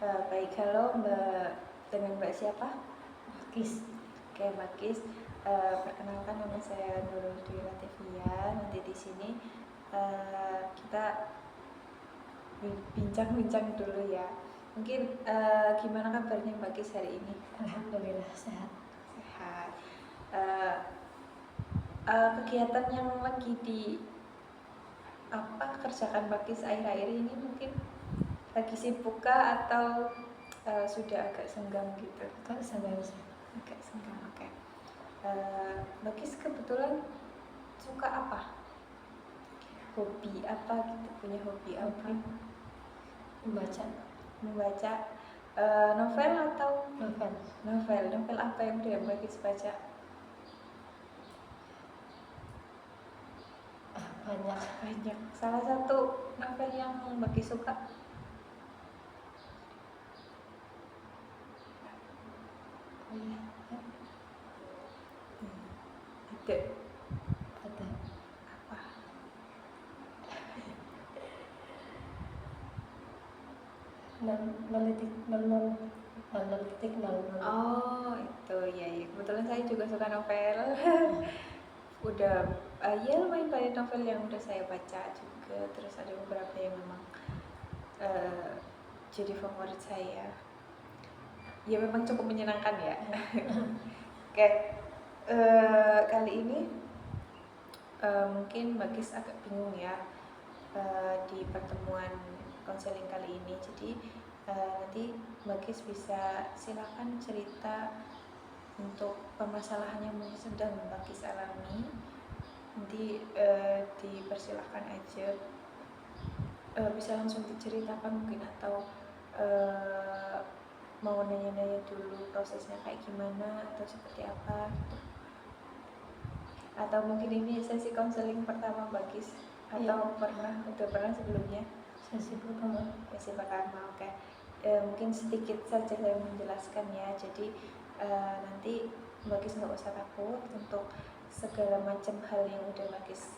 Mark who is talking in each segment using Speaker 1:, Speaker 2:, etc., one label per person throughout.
Speaker 1: Baik, halo Mbak, dengan Mbak siapa?
Speaker 2: Kis.
Speaker 1: Oke, Mbak Kis. Perkenalkan, nama saya Nurul Dwi Latifia. Nanti di sini kita bincang-bincang dulu ya. Mungkin gimana kabarnya Mbak Kis hari ini?
Speaker 2: Alhamdulillah sehat.
Speaker 1: Sehat. Kegiatan yang lagi kerjakan Mbak Kis akhir-akhir ini mungkin lagi sibuk kah atau sudah agak senggang gitu?
Speaker 2: Agak senggang.
Speaker 1: Agak senggang, oke. Mbak Kis kebetulan suka apa? Hobi apa gitu? Punya hobi apa? Membaca novel atau novel apa yang udah Mbak Kis baca? Banyak. Salah satu novel yang Mbak Kis suka? Ada. Apa? Oh, itu ya. Kebetulan saya juga suka novel. Udah ya lumayan banyak novel yang udah saya baca juga. Terus ada beberapa yang memang jadi favorit saya. Ya memang cukup menyenangkan ya. Oke, kali ini mungkin Mbak Kis agak bingung ya di pertemuan konseling kali ini. Jadi nanti Mbak Kis bisa silakan cerita untuk permasalahan yang mungkin sedang Mbak Kis alami. Nanti dipersilahkan aja, bisa langsung diceritakan mungkin, atau mau nanya-nanya dulu prosesnya kayak gimana atau seperti apa gitu. Atau mungkin ini sesi konseling pertama Mbak Kis atau udah pernah sebelumnya?
Speaker 2: Sesi pertama,
Speaker 1: oke. Mungkin sedikit saja saya menjelaskan ya. Jadi nanti Mbak Kis nggak usah takut untuk segala macam hal yang udah Mbak Kis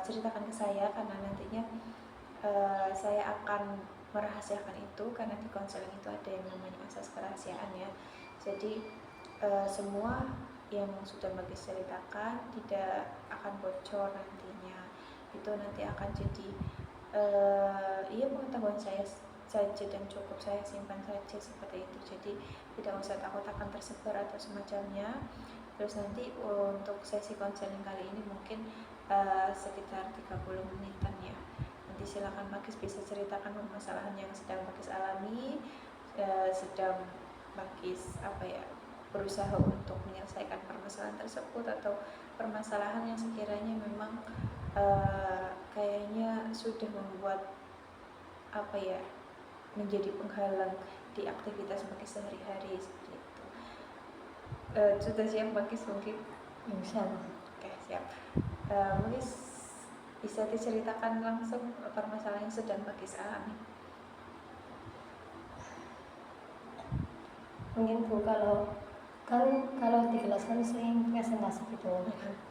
Speaker 1: ceritakan ke saya, karena nantinya saya akan merahasiakan itu, karena di konseling itu ada yang namanya asas kerahasiaan ya. Jadi semua yang sudah Mbak Kis ceritakan tidak akan bocor nantinya. Itu nanti akan jadi pengetahuan saya saja dan cukup saya simpan saja, seperti itu. Jadi tidak usah takut akan tersebar atau semacamnya. Terus nanti untuk sesi konseling kali ini mungkin sekitar 30 menitan ya. Nanti silakan Mbak Kis bisa ceritakan permasalahan yang sedang Mbak Kis alami, sedang Mbak Kis berusaha untuk menyelesaikan permasalahan tersebut, atau permasalahan yang sekiranya memang kayaknya sudah membuat menjadi penghalang di aktivitas Mbak Kis sehari-hari, seperti itu. Sudah siap Mbak Kis mungkin?
Speaker 2: Insyaallah.
Speaker 1: Oke, siap. Mungkin bisa diceritakan langsung permasalahan yang sedang Mbak Kis alami.
Speaker 2: Mungkin Bu, kalau di kelas kan sering presentasi gitu.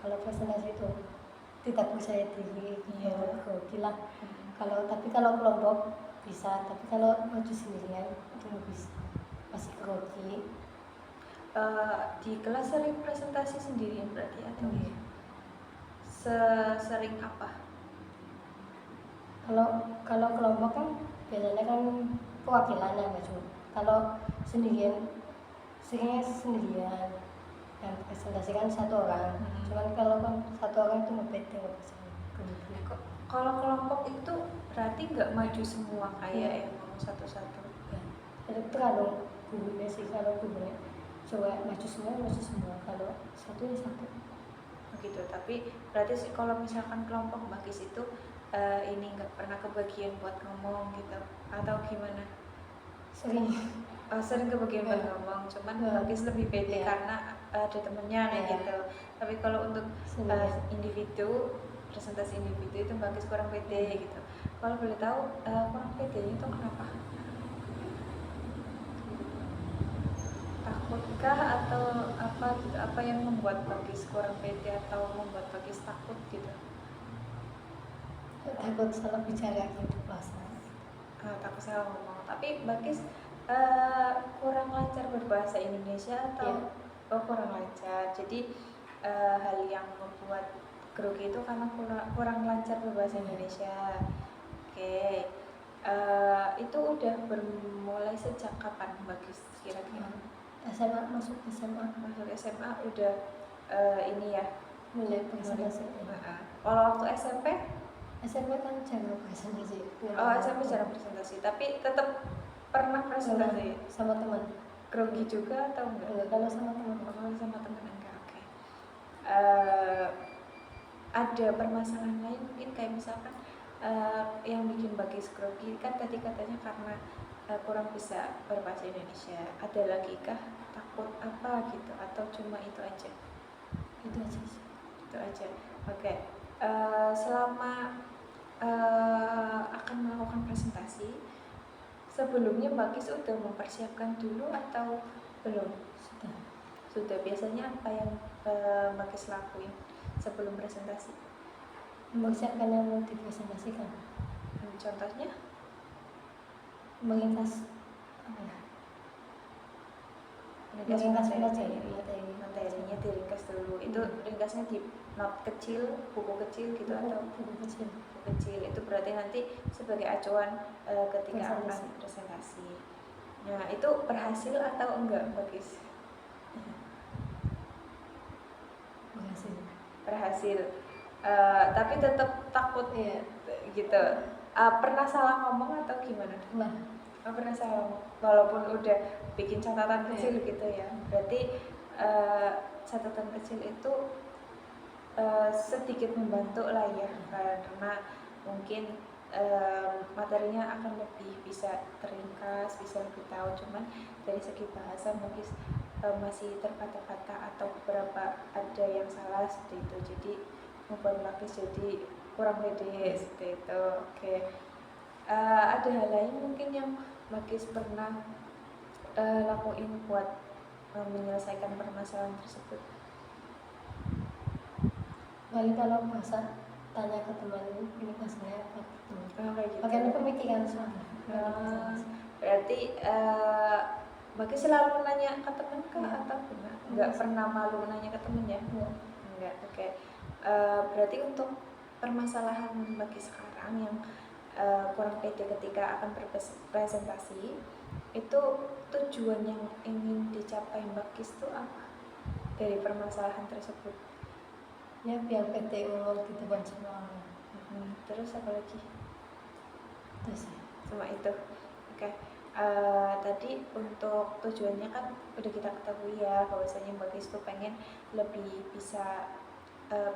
Speaker 2: Kalau presentasi itu tidak bisa dibilang. Tapi kalau kelompok bisa, tapi kalau maju sendirian itu nggak bisa, masih grogi.
Speaker 1: Di kelas sering presentasi sendirian berarti, atau sering apa?
Speaker 2: Kalau kelompok kan biasanya kan perwakilan yang maju. Kalau sendirian, seringnya sendirian, yang presentasi kan satu orang. Cuman kalau kan satu orang itu nggak bisa.
Speaker 1: Kalau kelompok itu berarti nggak maju semua kayak yang mau satu-satu
Speaker 2: ya. Jadi tergantung gurunya sih. Kalau gurunya coba maju semua, kalau satu ya satu
Speaker 1: begitu. Tapi berarti sih kalau misalkan kelompok Mbak Kis itu ini nggak pernah kebagian buat ngomong gitu, atau gimana? Sering kebagian buat ngomong, cuman Mbak Kis lebih pede karena ada temennya kayak gitu. Tapi kalau untuk individu, presentasi individu itu Mbak Kis kurang pede gitu. Kalau boleh tahu kurang pede itu kenapa? Takutkah atau apa gitu? Apa yang membuat Mbak Kis kurang pede atau membuat Mbak Kis takut gitu?
Speaker 2: Takut salah bicara gitu bahasa.
Speaker 1: takut salah ngomong. Tapi Mbak Kis kurang lancar berbahasa Indonesia atau kurang lancar. Jadi hal yang membuat grogi itu karena kurang lancar berbahasa Indonesia. Oke. Itu udah bermulai sejak kapan Mbak Kis kira-kira?
Speaker 2: SMA, masuk SMA
Speaker 1: udah ini ya
Speaker 2: mulai presentasi.
Speaker 1: Kalau waktu
Speaker 2: SMP kan jarang presentasi.
Speaker 1: SMP jarang presentasi, tapi tetap pernah presentasi
Speaker 2: sama teman.
Speaker 1: Grogi juga atau enggak?
Speaker 2: Enggak, kalau sama teman.
Speaker 1: Kalau sama teman enggak, oke. Ada permasalahan lain mungkin kayak misalkan yang bikin bagi grogi kan tadi katanya karena kurang bisa berbahasa Indonesia. Ada lagi kah takut apa gitu atau cuma itu aja?
Speaker 2: Itu aja sih.
Speaker 1: Itu aja. Oke. Selama akan melakukan presentasi, sebelumnya Mbak Kis sudah mempersiapkan dulu atau belum? Sudah. Biasanya apa yang Mbak Kis lakuin sebelum presentasi?
Speaker 2: Mempersiapkan yang mau dipresentasikan.
Speaker 1: Contohnya?
Speaker 2: Meringkas apa ya?
Speaker 1: Materinya diringkas dulu. Itu ringkasnya di not kecil, buku kecil gitu atau
Speaker 2: buku kecil.
Speaker 1: Itu berarti nanti sebagai acuan ketika akan presentasi. Nah, itu berhasil atau enggak, Mbak Kis? Berhasil. Tapi tetap takut gitu. Pernah salah ngomong atau gimana? Pernah salah ngomong, walaupun udah bikin catatan kecil gitu ya. Berarti catatan kecil itu sedikit membantu lah ya, karena mungkin materinya akan lebih bisa teringkas, bisa lebih tahu. Cuman dari segi bahasa mungkin masih terkata-kata atau beberapa ada yang salah seperti itu, jadi membuat Makis jadi kurang pede seperti itu. Oke. Ada hal lain mungkin yang Makis pernah lakuin buat menyelesaikan permasalahan tersebut?
Speaker 2: Paling kalau bahasa tanya ke teman ini bahasanya apa gitu.
Speaker 1: Gitu.
Speaker 2: Makanya pemikiran soalnya.
Speaker 1: Berarti Makis selalu nanya ke teman kah atau enggak pernah malu nanya ke teman ya? Enggak. Oke. Berarti untuk permasalahan Makis sekarang yang kurang pede ketika akan berpresentasi, itu tujuan yang ingin dicapai Mbak Kis itu apa dari permasalahan tersebut?
Speaker 2: Ya biar pede ngomong di depan semua orang.
Speaker 1: Terus apa lagi?
Speaker 2: Terus
Speaker 1: cuma itu. Oke. Tadi untuk tujuannya kan udah kita ketahui ya, bahwasanya Mbak Kis tuh pengen lebih bisa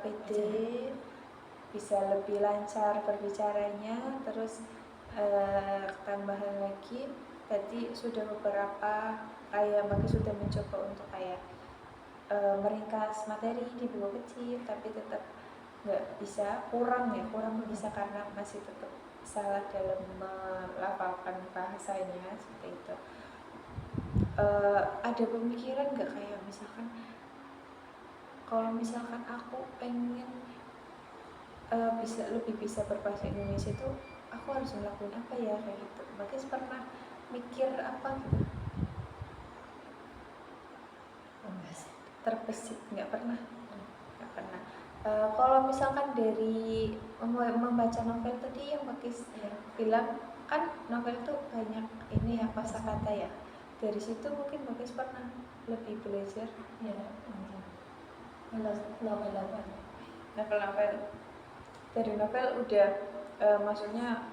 Speaker 1: pede, bisa lebih lancar berbicaranya. Terus tambahan lagi tadi sudah beberapa kayak Mbak Kis sudah mencoba untuk kayak meringkas materi di buku kecil, tapi tetap nggak bisa, kurang bisa karena masih tetap salah dalam melafalkan bahasanya seperti itu. Ada pemikiran nggak kayak misalkan kalau misalkan aku pengen lebih bisa berbahasa Indonesia itu aku harus ngelakuin apa ya kayak gitu? Mbak Kis pernah mikir apa gitu? Terbesit nggak pernah. Kalau misalkan dari membaca novel tadi yang Mbak Kis bilang kan novel itu banyak ini ya kosakata ya. Dari situ mungkin Mbak Kis pernah lebih belajar
Speaker 2: ya. Novel.
Speaker 1: Dari novel udah maksudnya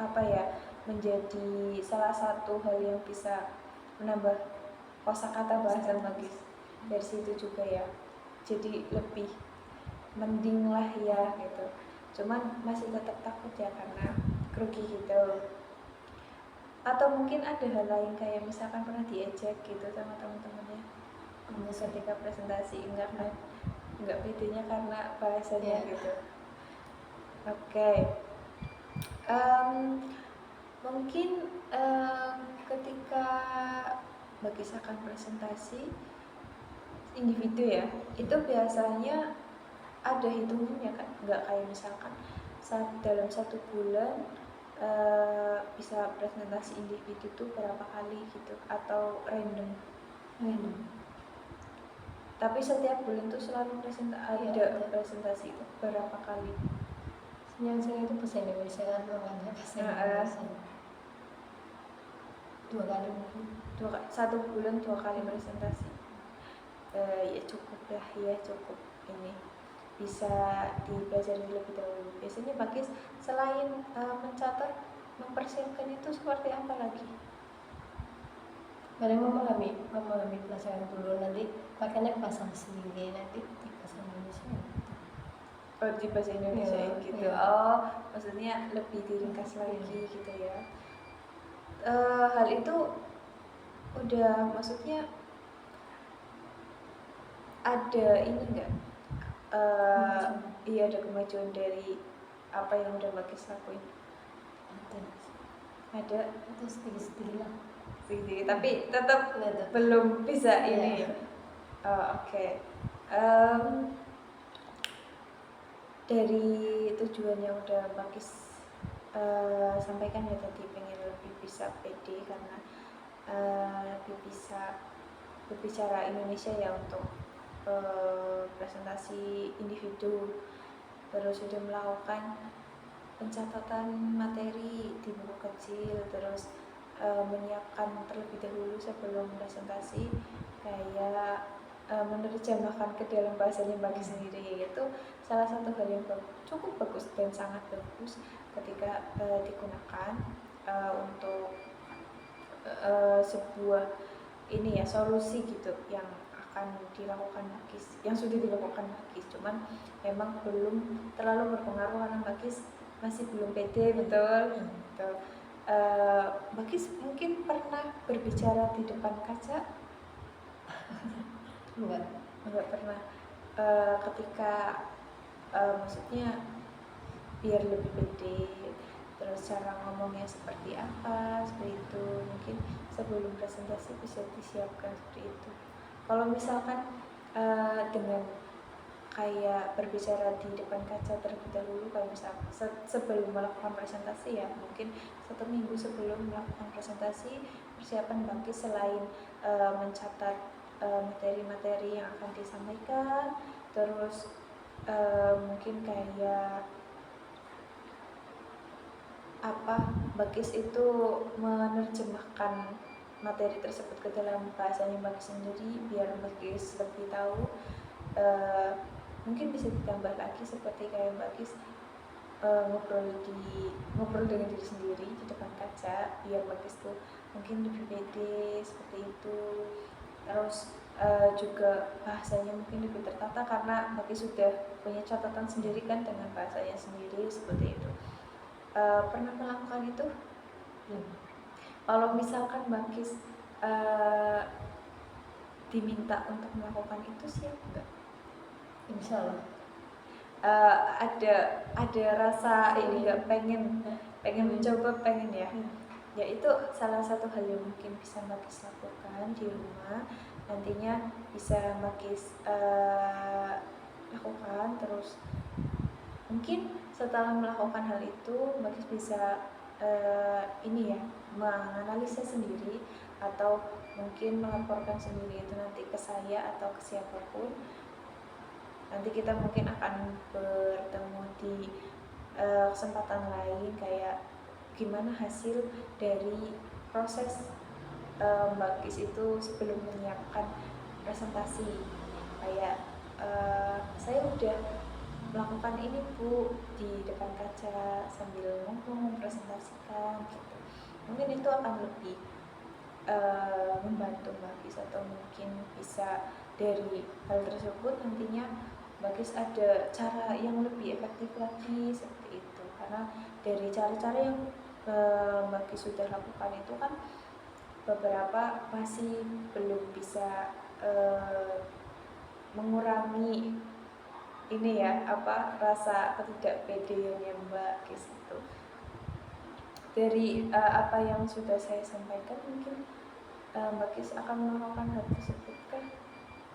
Speaker 1: apa ya, menjadi salah satu hal yang bisa menambah kosakata bahasa Mbak Kis. Dari situ juga ya, jadi lebih mending lah ya gitu. Cuman masih tetap takut ya karena grogi gitu. Atau mungkin ada hal lain kayak misalkan pernah diejek gitu sama teman-temannya ketika presentasi, enggak bedanya karena bahasanya gitu. Oke. Mungkin ketika Mbak Kis akan presentasi individu ya, itu biasanya ada hitungannya kan, nggak kayak misalkan dalam 1 bulan bisa presentasi individu tuh berapa kali gitu atau random? Tapi setiap bulan tuh selalu
Speaker 2: Iya,
Speaker 1: ada
Speaker 2: ada.
Speaker 1: presentasi itu berapa kali?
Speaker 2: Yang sering itu bahasa Indonesia kan, namanya bahasa
Speaker 1: Nah,
Speaker 2: Indonesia 2 kali mungkin.
Speaker 1: satu bulan 2 kali presentasi. Ya cukup lah ya, cukup ini bisa dipelajari lebih dahulu. Biasanya Bakis selain mencatat, mempersiapkan itu seperti apa lagi?
Speaker 2: Kadang memahami pelajaran dulu, nanti pakainya bahasa sendiri, nanti di bahasa Indonesia.
Speaker 1: Oh, di bahasa Indonesia
Speaker 2: Iya,
Speaker 1: gitu.
Speaker 2: iya.
Speaker 1: Oh, maksudnya lebih diringkas lagi gitu ya. Hal itu udah, maksudnya ada ini enggak? Iya, ada kemajuan dari apa yang udah Bakis lakuin? Ada
Speaker 2: Itu sedikit-sedikit lah.
Speaker 1: sedikit, tapi tetap
Speaker 2: Ada.
Speaker 1: belum bisa ini.
Speaker 2: Iya.
Speaker 1: Oke. Dari tujuan yang udah Bakis sampaikan ya tadi, pengen lebih bisa pede karena lebih bisa berbicara Indonesia ya untuk presentasi individu, terus sudah melakukan pencatatan materi di buku kecil, terus menyiapkan terlebih dahulu sebelum presentasi, kayak menerjemahkan ke dalam bahasanya bagi sendiri. Itu salah satu hal yang cukup bagus dan sangat bagus ketika digunakan untuk sebuah ini ya, solusi gitu yang akan dilakukan Bakis, yang sudah dilakukan Bakis, cuman memang belum terlalu berpengaruh karena Bakis masih belum pede, betul. Bakis mungkin pernah berbicara di depan kaca? Enggak pernah. Ketika maksudnya biar lebih pede, terus cara ngomongnya seperti apa, seperti itu. Mungkin sebelum presentasi bisa disiapkan seperti itu. Kalau misalkan dengan kayak berbicara di depan kaca terlebih dahulu, kalau misalkan sebelum melakukan presentasi ya, mungkin 1 minggu sebelum melakukan presentasi, persiapan Bakis selain mencatat materi-materi yang akan disampaikan, terus mungkin kayak Bakis itu menerjemahkan materi tersebut ke dalam bahasanya Bakis sendiri biar Bakis lebih tahu. Mungkin bisa ditambah lagi seperti kayak Bakis ngobrol dengan diri sendiri di depan kaca biar Bakis tuh mungkin lebih pede seperti itu. Terus juga bahasanya mungkin lebih tertata karena Bakis sudah punya catatan sendiri kan dengan bahasanya sendiri seperti itu. Pernah melakukan itu? Kalau misalkan Bakis diminta untuk melakukan itu, siap nggak?
Speaker 2: Insya Allah.
Speaker 1: Ada rasa ini nggak, pengen mencoba, pengen ya? Ya itu salah satu hal yang mungkin bisa Bakis lakukan di rumah, nantinya bisa Bakis lakukan. Terus mungkin setelah melakukan hal itu Bakis bisa ini ya, menganalisa sendiri atau mungkin melaporkan sendiri itu nanti ke saya atau ke siapapun. Nanti kita mungkin akan bertemu di kesempatan lain, kayak gimana hasil dari proses Bakis itu sebelum menyiapkan presentasi. Kayak saya udah melakukan ini Bu di depan kaca sambil ngomong, presentasikan gitu. Mungkin itu akan lebih membantu Bakis, atau mungkin bisa dari hal tersebut nantinya Bakis ada cara yang lebih efektif lagi seperti itu. Karena dari cara-cara yang Bakis sudah lakukan itu kan beberapa masih belum bisa mengurangi ini ya, rasa ketidakpedeannya Bakis itu. Dari apa yang sudah saya sampaikan, mungkin Bakis akan melakukan hal tersebut kan?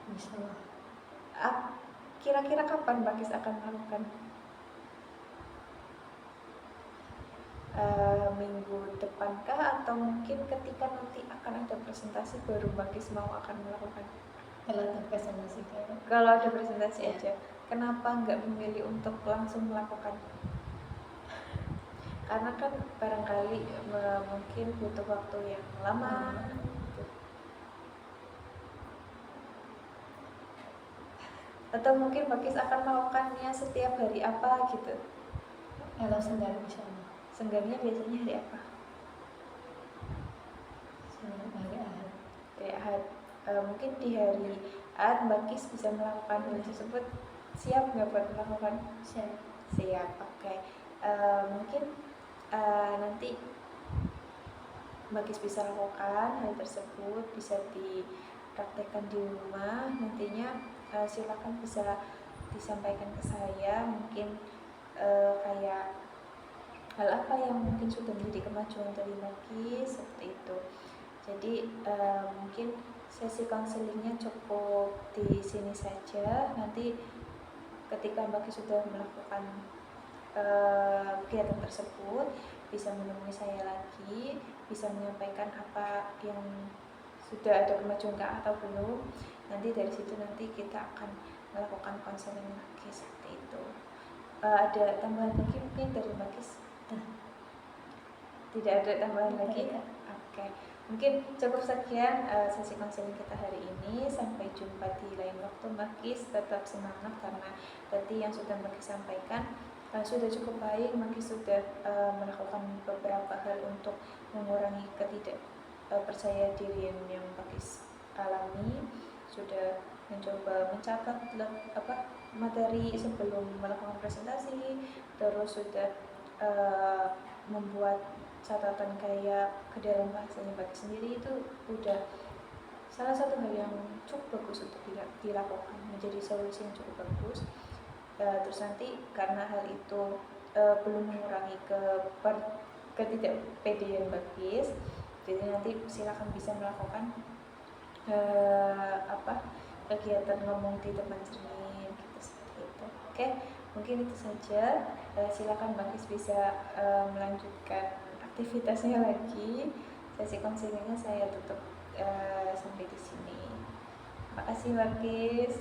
Speaker 2: Insya
Speaker 1: Allah. Kira-kira kapan Bakis akan melakukan? minggu depankah, atau mungkin ketika nanti akan ada presentasi baru Mbak Kis mau akan melakukan?
Speaker 2: Kalau ada presentasi kayak
Speaker 1: Kalau ada presentasi
Speaker 2: Iya.
Speaker 1: aja, kenapa nggak memilih untuk langsung melakukan? Karena kan barangkali mungkin butuh waktu yang lama gitu. Atau mungkin Mbak Kis akan melakukannya setiap hari apa gitu?
Speaker 2: kalau senggang misalnya
Speaker 1: Senggangnya biasanya hari apa?
Speaker 2: hari Ahad.
Speaker 1: Hari Ahad. Mungkin di hari Ahad Mbak Kis bisa melakukan hal tersebut. Siap nggak buat melakukan? Siap, oke. Mungkin nanti Mbak Kis bisa lakukan hal tersebut, bisa dipraktekkan di rumah. Nantinya silakan bisa disampaikan ke saya, mungkin kayak hal apa yang mungkin sudah menjadi kemajuan dari Mbak Kis, seperti itu. Jadi mungkin sesi konselingnya cukup di sini saja. Nanti ketika Mbak Kis sudah melakukan kegiatan tersebut, bisa menemui saya lagi, bisa menyampaikan apa yang sudah ada kemajuan atau belum. Nanti dari situ nanti kita akan melakukan konseling lagi, seperti itu. Ada tambahan lagi mungkin dari Mbak Kis? Tidak ada tambahan lagi? Oke. Mungkin cukup sekian sesi konseling kita hari ini. Sampai jumpa di lain waktu. Mbak Kis tetap semangat, karena tadi yang sudah Mbak Kis sampaikan sudah cukup baik. Mbak Kis sudah melakukan beberapa hal untuk mengurangi ketidakpercaya diri yang Mbak Kis alami. Sudah mencoba mencatat materi sebelum melakukan presentasi, terus sudah membuat catatan kayak ke dalam bahasanya Mbak Kis sendiri. Itu udah salah satu hal yang cukup bagus untuk dilakukan, menjadi solusi yang cukup bagus. Terus nanti karena hal itu belum mengurangi ketidakpedean Mbak Kis, jadi nanti silakan bisa melakukan kegiatan ngomong di depan cermin gitu, seperti itu. Oke, mungkin itu saja. Silakan Mbak Kis bisa melanjutkan aktivitasnya lagi. Sesi konselingnya saya tutup sampai di sini. Terima kasih Mbak Kis.